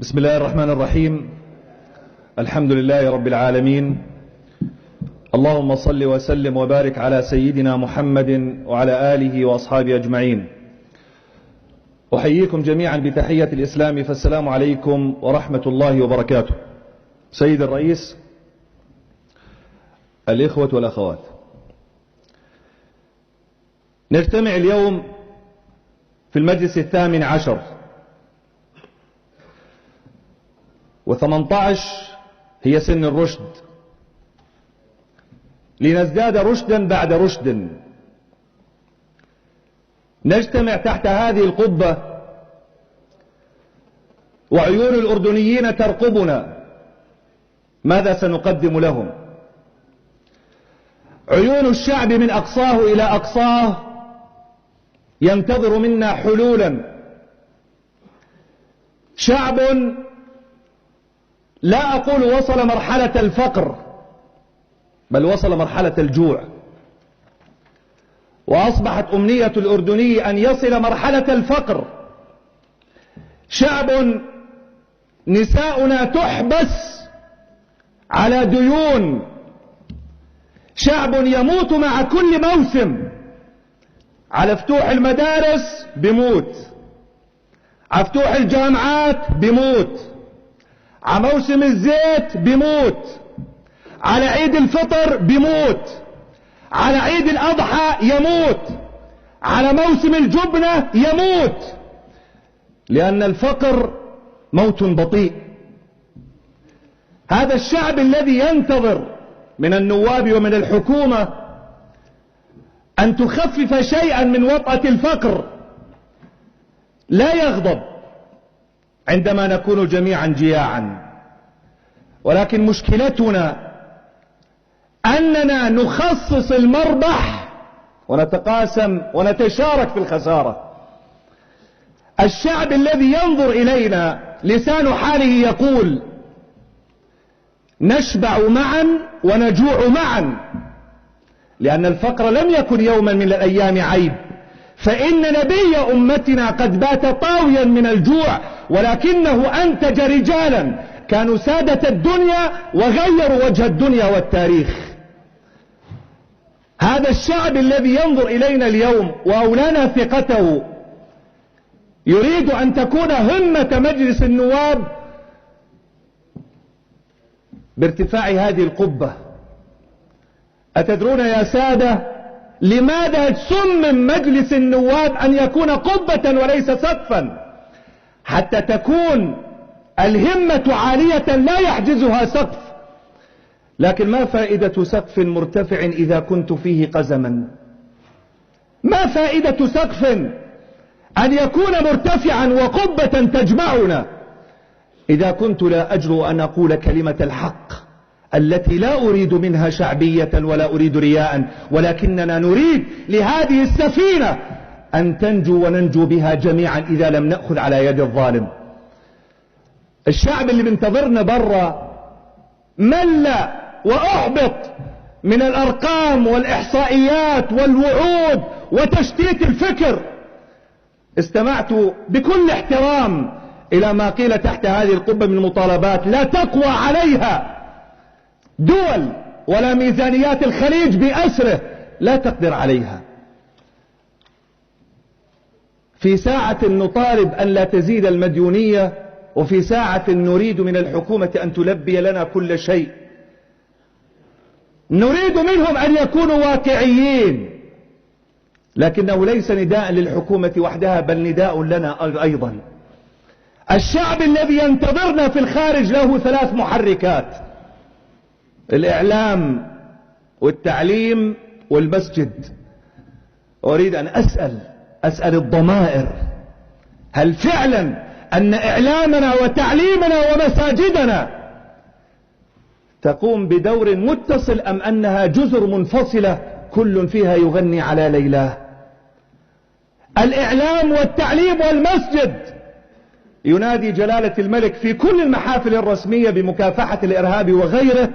بسم الله الرحمن الرحيم. الحمد لله رب العالمين. اللهم صل وسلم وبارك على سيدنا محمد وعلى آله وأصحابه أجمعين. أحييكم جميعا بتحية الإسلام، فالسلام عليكم ورحمة الله وبركاته. سيد الرئيس، الإخوة والأخوات، نجتمع اليوم في المجلس 18 و18 هي سن الرشد، لنزداد رشدا بعد رشد. نجتمع تحت هذه القبة وعيون الأردنيين ترقبنا، ماذا سنقدم لهم؟ عيون الشعب من أقصاه إلى أقصاه ينتظر منا حلولا. شعب لا أقول وصل مرحلة الفقر، بل وصل مرحلة الجوع، وأصبحت أمنية الأردني أن يصل مرحلة الفقر. شعب نساؤنا تحبس على ديون، شعب يموت مع كل موسم. على فتوح المدارس بموت، على فتوح الجامعات بموت، على موسم الزيت بموت، على عيد الفطر بموت، على عيد الأضحى يموت، على موسم الجبنة يموت، لأن الفقر موت بطيء. هذا الشعب الذي ينتظر من النواب ومن الحكومة أن تخفف شيئا من وطأة الفقر لا يغضب عندما نكون جميعا جياعا، ولكن مشكلتنا أننا نخصص المربح ونتقاسم ونتشارك في الخسارة. الشعب الذي ينظر إلينا لسان حاله يقول: نشبع معا ونجوع معا، لأن الفقر لم يكن يوما من الأيام عيب، فإن نبي أمتنا قد بات طاويا من الجوع، ولكنه أنتج رجالا كانوا سادة الدنيا وغيروا وجه الدنيا والتاريخ. هذا الشعب الذي ينظر إلينا اليوم وأولانا ثقته يريد أن تكون همة مجلس النواب بارتفاع هذه القبة. أتدرون يا سادة لماذا صمم مجلس النواب أن يكون قبة وليس سقفا؟ حتى تكون الهمة عالية لا يحجزها سقف. لكن ما فائدة سقف مرتفع إذا كنت فيه قزما؟ ما فائدة سقف أن يكون مرتفعا وقبة تجمعنا إذا كنت لا أجرؤ أن أقول كلمة الحق التي لا أريد منها شعبية ولا أريد رياء، ولكننا نريد لهذه السفينة أن تنجو وننجو بها جميعا إذا لم نأخذ على يد الظالم. الشعب اللي بنتظرنا برا مل وأحبط من الأرقام والإحصائيات والوعود وتشتيت الفكر. استمعت بكل احترام إلى ما قيل تحت هذه القبة من مطالبات لا تقوى عليها دول، ولا ميزانيات الخليج بأسره لا تقدر عليها. في ساعة نطالب أن لا تزيد المديونية، وفي ساعة نريد من الحكومة أن تلبي لنا كل شيء. نريد منهم أن يكونوا واقعيين، لكنه ليس نداء للحكومة وحدها بل نداء لنا أيضا. الشعب الذي ينتظرنا في الخارج له 3 محركات: الإعلام والتعليم والمسجد. أريد أن أسأل الضمائر: هل فعلا أن إعلامنا وتعليمنا ومساجدنا تقوم بدور متصل، أم أنها جزر منفصلة كل فيها يغني على ليلاه؟ الإعلام والتعليم والمسجد ينادي جلالة الملك في كل المحافل الرسمية بمكافحة الإرهاب وغيره،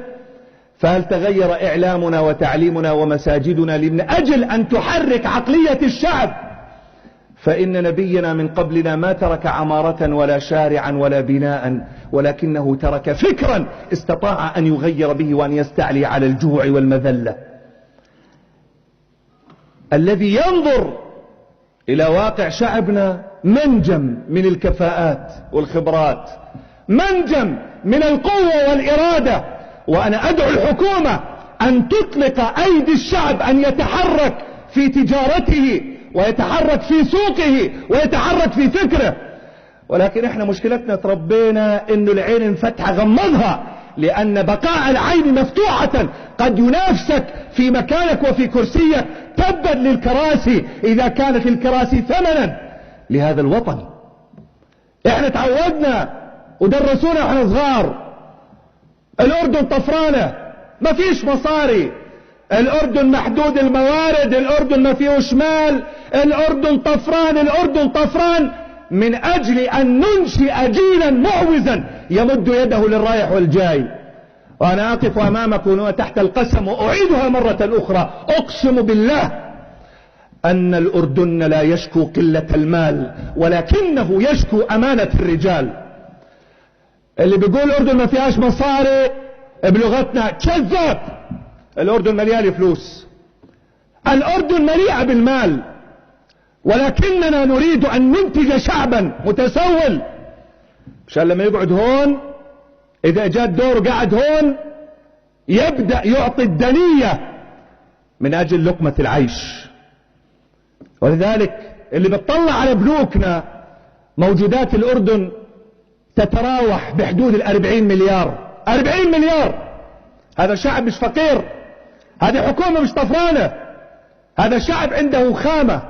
فهل تغير إعلامنا وتعليمنا ومساجدنا من أجل أن تحرك عقلية الشعب فإن نبينا من قبلنا ما ترك عمارة ولا شارعا ولا بناء، ولكنه ترك فكرا استطاع أن يغير به وأن يستعلي على الجوع والمذلة. الذي ينظر إلى واقع شعبنا منجم من الكفاءات والخبرات، منجم من القوة والإرادة. وأنا أدعو الحكومة أن تطلق أيدي الشعب أن يتحرك في تجارته ويتحرك في سوقه ويتحرك في فكره. ولكن احنا مشكلتنا تربينا انه العين انفتح غمضها، لأن بقاء العين مفتوحة قد ينافسك في مكانك وفي كرسيك. تبا للكراسي إذا كانت الكراسي ثمنا لهذا الوطن. احنا تعودنا ودرسونا احنا صغار الأردن طفرانة، ما فيش مصاري، الأردن محدود الموارد، الأردن ما فيه مال، الأردن طفران، الأردن طفران، من أجل أن ننشئ جيلا معوزا يمد يده للرايح والجاي. وأنا أقف أمامكم تحت القسم وأعيدها مرة أخرى، أقسم بالله أن الأردن لا يشكو قلة المال، ولكنه يشكو أمانة الرجال. اللي بيقول الأردن ما فيهاش مصاري بلغتنا كذاب. الأردن مليان فلوس، الأردن مليئة بالمال، ولكننا نريد أن ننتج شعبا متسول، مشان لما يقعد هون إذا جاء الدور قاعد هون يبدأ يعطي الدنية من أجل لقمة العيش. ولذلك اللي بتطلع على بنوكنا موجودات الأردن تتراوح بحدود 40 مليار. 40 مليار. هذا شعب مش فقير، هذه حكومة مش طفرانة، هذا شعب عنده خامة،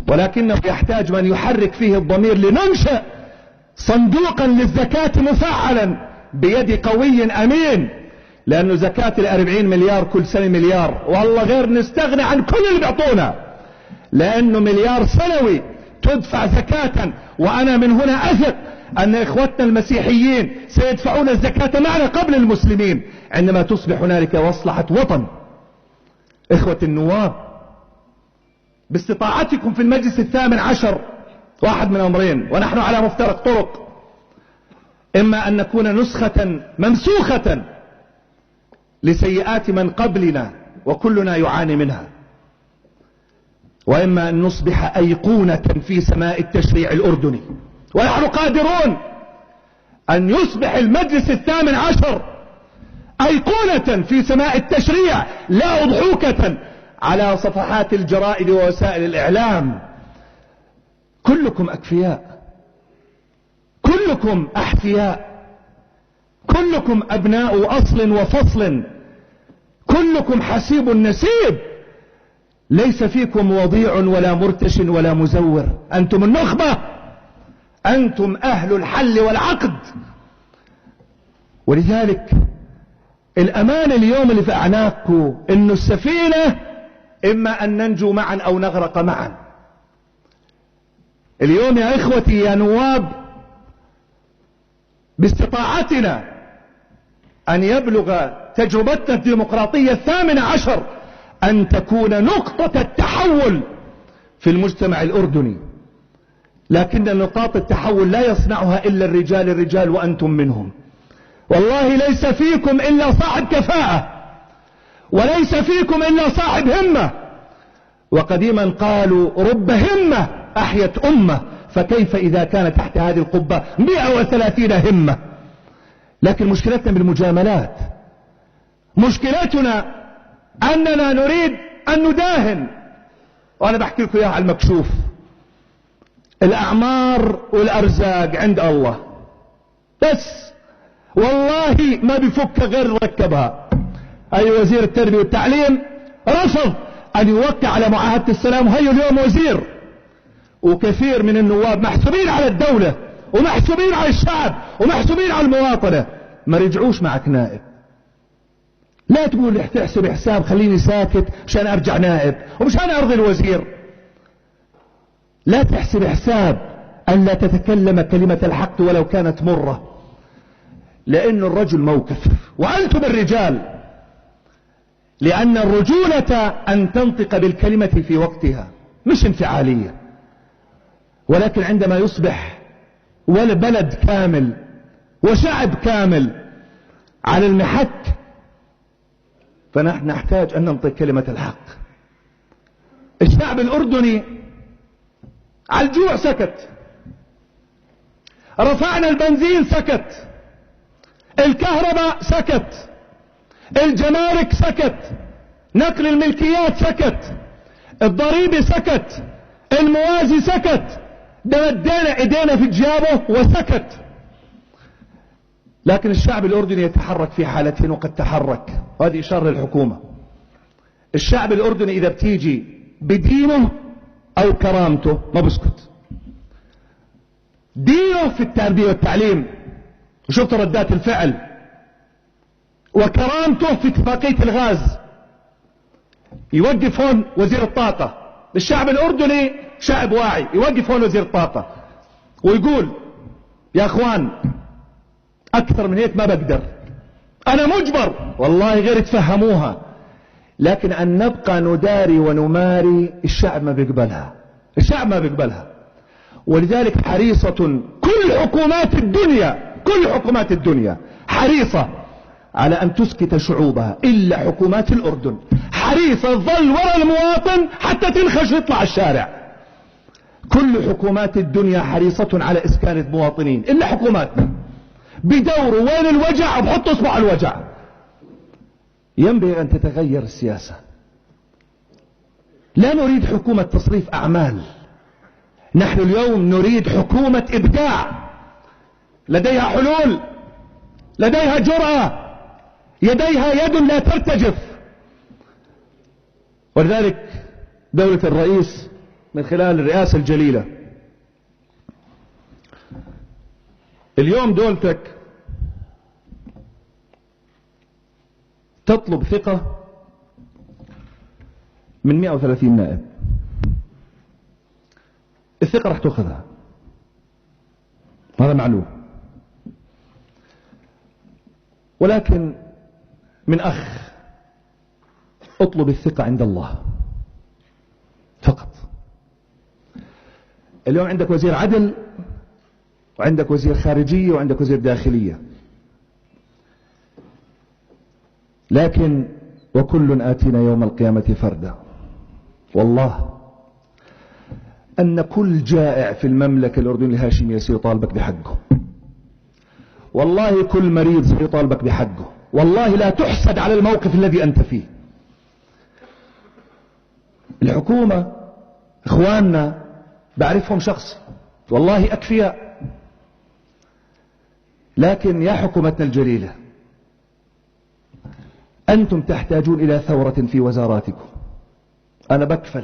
ولكنه يحتاج من يحرك فيه الضمير لننشأ صندوقا للزكاة مفعلا بيد قوي أمين. لأنه زكاة 40 مليار كل سنة مليار، والله غير نستغني عن كل اللي بيعطونا، لأنه مليار سنوي تدفع زكاة. وأنا من هنا أثق أن إخوتنا المسيحيين سيدفعون الزكاة معنا قبل المسلمين عندما تصبح هنالك مصلحة وطن. إخوة النواب، باستطاعتكم في المجلس 18 واحد من أمرين، ونحن على مفترق طرق: إما أن نكون نسخة ممسوخة لسيئات من قبلنا وكلنا يعاني منها، وإما أن نصبح أيقونة في سماء التشريع الأردني. ونحن قادرون أن يصبح المجلس 18 أيقونة في سماء التشريع، لا أضحوكة على صفحات الجرائد ووسائل الإعلام. كلكم أكفياء، كلكم أحفياء، كلكم أبناء أصل وفصل، كلكم حسيب نسيب، ليس فيكم وضيع ولا مرتش ولا مزور. أنتم النخبة، أنتم أهل الحل والعقد. ولذلك الأمان اليوم اللي في أعناقكم إنه السفينة إما أن ننجو معا أو نغرق معا. اليوم يا إخوتي يا نواب، باستطاعتنا أن يبلغ تجربتنا الديمقراطية 18 أن تكون نقطة التحول في المجتمع الأردني. لكن نقاط التحول لا يصنعها إلا الرجال وأنتم منهم. والله ليس فيكم إلا صاحب كفاءة، وليس فيكم إلا صاحب همة. وقديما قالوا رب همة أحيت أمة، فكيف إذا كان تحت هذه القبة 130 همة؟ لكن مشكلتنا بالمجاملات، مشكلتنا أننا نريد أن نداهن. وأنا بحكي لكم إياها على المكشوف، الأعمار والأرزاق عند الله، بس والله ما بفك غير ركبها. أي وزير التربية والتعليم رفض أن يوقع على معاهدة السلام، وهي اليوم وزير. وكثير من النواب محسوبين على الدولة ومحسوبين على الشعب ومحسوبين على المواطنة، ما رجعوش معك نائب. لا تقول تحسب حساب خليني ساكت مشان أرجع نائب ومشان أرضي الوزير. لا تحسب حساب أن لا تتكلم كلمة الحق ولو كانت مرة، لأن الرجل موقف وأنتم الرجال. لأن الرجولة أن تنطق بالكلمة في وقتها، مش انفعالية. ولكن عندما يصبح بلد كامل وشعب كامل على المحك، فنحن نحتاج أن ننطق كلمة الحق. الشعب الأردني على الجوع سكت، رفعنا البنزين سكت، الكهرباء سكت، الجمارك سكت، نقل الملكيات سكت، الضريبة سكت، الموازي سكت، مدينا ايدينا في جيابه وسكت. لكن الشعب الأردني يتحرك في حالتين وقد تحرك، هذه إشارة للحكومة. الشعب الأردني إذا بتيجي بدينه أو كرامته ما بسكت. دينه في التربية والتعليم، وشفت ردات الفعل، وكرامته في اتفاقية الغاز. يوقف هون وزير الطاقة، الشعب الأردني شعب واعي، يوقف هون وزير الطاقة ويقول يا أخوان أكثر من هيك ما بقدر، أنا مجبر. والله غير تفهموها، لكن أن نبقى نداري ونماري الشعب ما بيقبلها، الشعب ما بيقبلها. ولذلك حريصة كل حكومات الدنيا حريصة على أن تسكت شعوبها، إلا حكومات الأردن حريصة تظل وراء المواطن حتى تنخش ويطلع الشارع. كل حكومات الدنيا حريصة على إسكان المواطنين إلا حكوماتنا، بدوروا وين الوجع وبحطوا اصبع الوجع. ينبغي أن تتغير السياسة. لا نريد حكومة تصريف أعمال، نحن اليوم نريد حكومة إبداع، لديها حلول، لديها جرأة، يديها يد لا ترتجف. ولذلك دولة الرئيس من خلال الرئاسة الجليلة اليوم دولتك تطلب ثقة من 130 نائب. الثقة راح تأخذها، هذا معلوم. ولكن من أخ اطلب الثقة عند الله فقط. اليوم عندك وزير عدل، وعندك وزير خارجية، وعندك وزير داخلية، لكن وكل آتينا يوم القيامة فردا. والله أن كل جائع في المملكة الأردنية الهاشمية سيطالبك بحقه، والله كل مريض سيطالبك بحقه، والله لا تحسد على الموقف الذي أنت فيه. الحكومة إخواننا بعرفهم شخص، والله أكفياء، لكن يا حكومتنا الجليلة أنتم تحتاجون إلى ثورة في وزاراتكم. أنا بكفل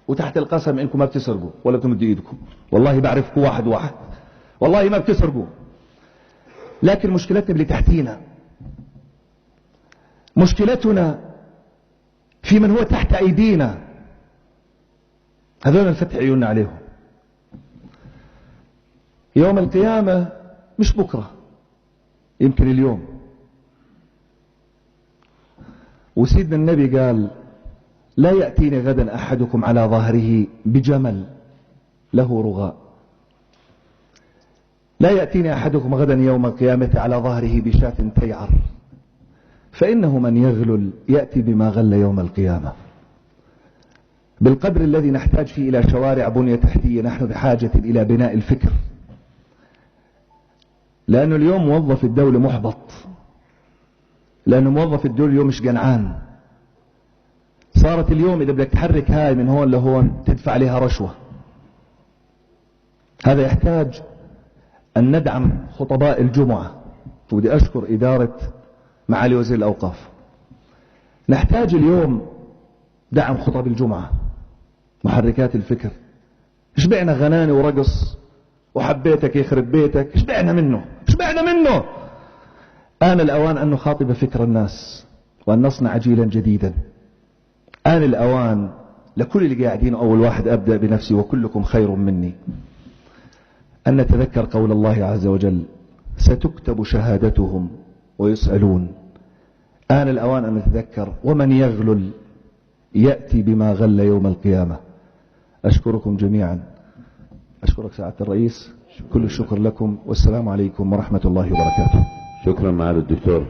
وتحت القسم إنكم ما بتسرقوا ولا تمدوا إيدكم، والله بعرفكم واحد واحد، والله ما بتسرقوا. لكن مشكلتنا اللي تحتينا، مشكلتنا في من هو تحت أيدينا، هذول نفتح عيوننا عليهم. يوم القيامة مش بكرة، يمكن اليوم. وسيدنا النبي قال لا يأتيني غدا أحدكم على ظهره بجمل له رغاء، لا يأتيني أحدكم غدا يوم القيامة على ظهره بشاة تيعر، فإنه من يغلل يأتي بما غل يوم القيامة. بالقدر الذي نحتاج فيه إلى شوارع بنية تحتية، نحن بحاجة إلى بناء الفكر. لأنه اليوم موظف الدولة محبط، لأنه موظف الدولة اليوم مش قنعان. صارت اليوم إذا بدك تحرك هاي من هون لهون تدفع عليها رشوة. هذا يحتاج أن ندعم خطباء الجمعة، ودي أشكر إدارة معالي وزير الأوقاف. نحتاج اليوم دعم خطب الجمعة، محركات الفكر. اشبعنا غناني ورقص وحبيتك يخرب بيتك، اشبعنا منه، اشبعنا منه. آن الأوان أن نخاطب فكر الناس وأن نصنع جيلا جديدا. آن الأوان لكل اللي قاعدين، أول واحد أبدأ بنفسي وكلكم خير مني، أن نتذكر قول الله عز وجل ستكتب شهادتهم ويسألون. آن الأوان أن نتذكر ومن يغلل يأتي بما غل يوم القيامة. أشكركم جميعا، أشكرك سعادة الرئيس، كل الشكر لكم، والسلام عليكم ورحمة الله وبركاته. شكرا معالي الدكتور.